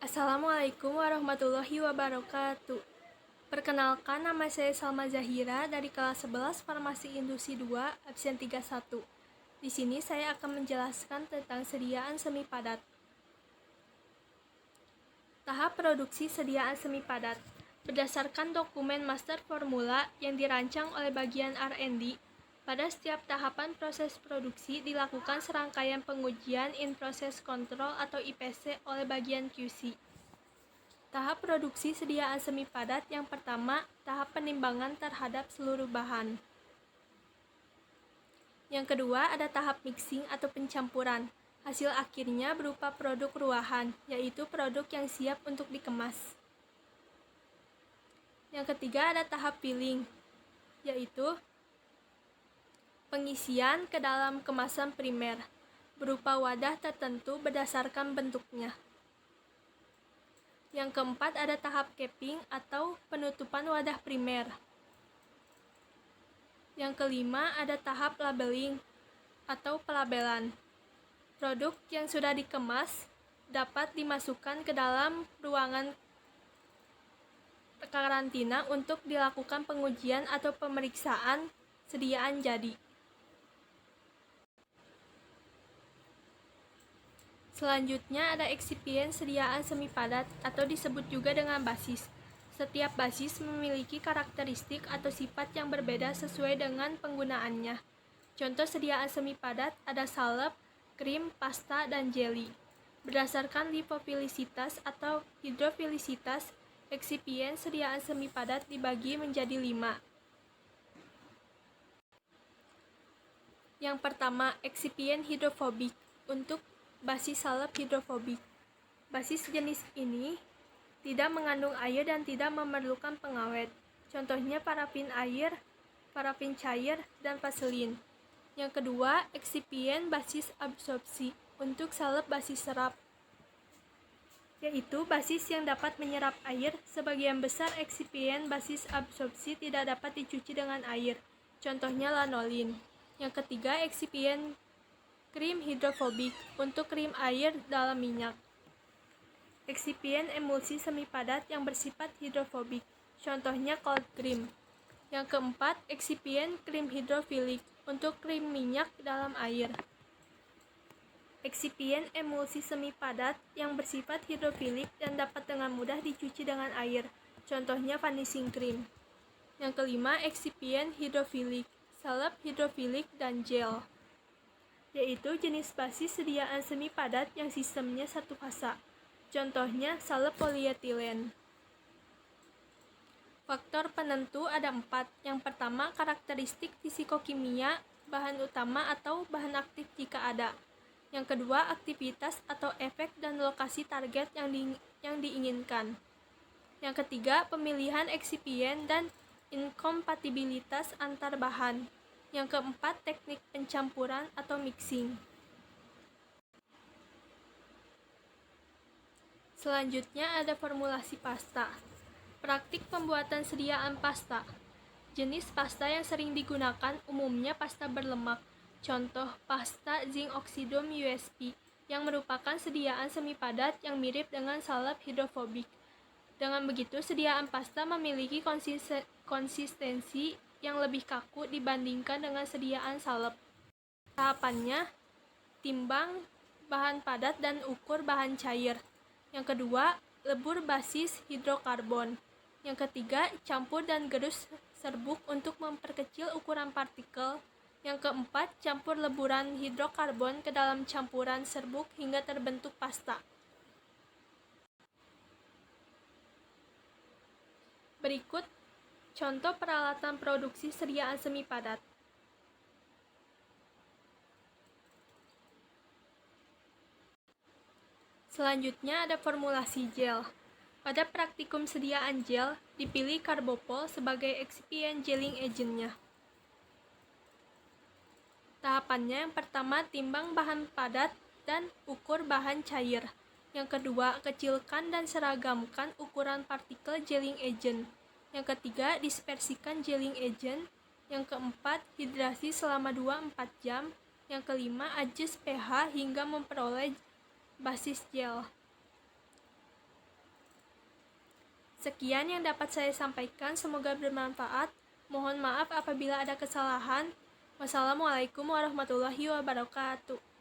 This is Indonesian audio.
Assalamualaikum warahmatullahi wabarakatuh. Perkenalkan, nama saya Salma Zahira dari kelas 11 Farmasi Industri 2, absen 31. Di sini saya akan menjelaskan tentang sediaan semi padat. Tahap produksi sediaan semi padat. Berdasarkan dokumen master formula yang dirancang oleh bagian R&D, pada setiap tahapan proses produksi dilakukan serangkaian pengujian in process control atau IPC oleh bagian QC. Tahap produksi sediaan semi padat yang pertama, tahap penimbangan terhadap seluruh bahan. Yang kedua, ada tahap mixing atau pencampuran. Hasil akhirnya berupa produk ruahan, yaitu produk yang siap untuk dikemas. Yang ketiga, ada tahap filling, yaitu pengisian ke dalam kemasan primer, berupa wadah tertentu berdasarkan bentuknya. Yang keempat, ada tahap capping atau penutupan wadah primer. Yang kelima, ada tahap labeling atau pelabelan. Produk yang sudah dikemas dapat dimasukkan ke dalam ruangan karantina untuk dilakukan pengujian atau pemeriksaan sediaan jadi. Selanjutnya ada eksipien sediaan semi padat atau disebut juga dengan basis. Setiap basis memiliki karakteristik atau sifat yang berbeda sesuai dengan penggunaannya. Contoh sediaan semi padat ada salep, krim, pasta, dan jelly. Berdasarkan lipofilisitas atau hidrofilisitas, eksipien sediaan semi padat dibagi menjadi 5. Yang pertama, eksipien hidrofobik untuk basis salep hidrofobik. Basis jenis ini tidak mengandung air dan tidak memerlukan pengawet. Contohnya parafin air, parafin cair, dan vaselin. Yang kedua, eksipien basis absorpsi untuk salep basis serap, yaitu basis yang dapat menyerap air. Sebagian besar eksipien basis absorpsi tidak dapat dicuci dengan air. Contohnya lanolin. Yang ketiga, eksipien krim hidrofobik untuk krim air dalam minyak. Eksipien emulsi semi padat yang bersifat hidrofobik. Contohnya cold cream. Yang keempat, eksipien krim hidrofilik untuk krim minyak dalam air. Eksipien emulsi semi padat yang bersifat hidrofilik dan dapat dengan mudah dicuci dengan air. Contohnya vanishing cream. Yang kelima, eksipien hidrofilik, salep hidrofilik, dan gel, yaitu jenis basis sediaan semi padat yang sistemnya satu fasa. Contohnya salep polietilen. Faktor penentu ada 4. Yang pertama, karakteristik fisikokimia bahan utama atau bahan aktif jika ada. Yang kedua, aktivitas atau efek dan lokasi target yang diinginkan. Yang ketiga, pemilihan eksipien dan inkompatibilitas antar bahan. Yang keempat, teknik pencampuran atau mixing. Selanjutnya ada formulasi pasta. Praktik pembuatan sediaan pasta. Jenis pasta yang sering digunakan umumnya pasta berlemak. Contoh, pasta zinc oxidum USP yang merupakan sediaan semi padat yang mirip dengan salep hidrofobik. Dengan begitu, sediaan pasta memiliki konsistensi yang lebih kaku dibandingkan dengan sediaan salep. Tahapannya, timbang bahan padat dan ukur bahan cair. Yang kedua, lebur basis hidrokarbon. Yang ketiga, campur dan gerus serbuk untuk memperkecil ukuran partikel. Yang keempat, campur leburan hidrokarbon ke dalam campuran serbuk hingga terbentuk pasta. Berikut contoh peralatan produksi sediaan semi padat. Selanjutnya ada formulasi gel. Pada praktikum sediaan gel, dipilih karbopol sebagai eksipien gelling agentnya. Tahapannya, yang pertama, timbang bahan padat dan ukur bahan cair. Yang kedua, kecilkan dan seragamkan ukuran partikel gelling agent. Yang ketiga, dispersikan gelling agent. Yang keempat, hidrasi selama 2-4 jam. Yang kelima, adjust pH hingga memperoleh basis gel. Sekian yang dapat saya sampaikan, semoga bermanfaat. Mohon maaf apabila ada kesalahan. Wassalamualaikum warahmatullahi wabarakatuh.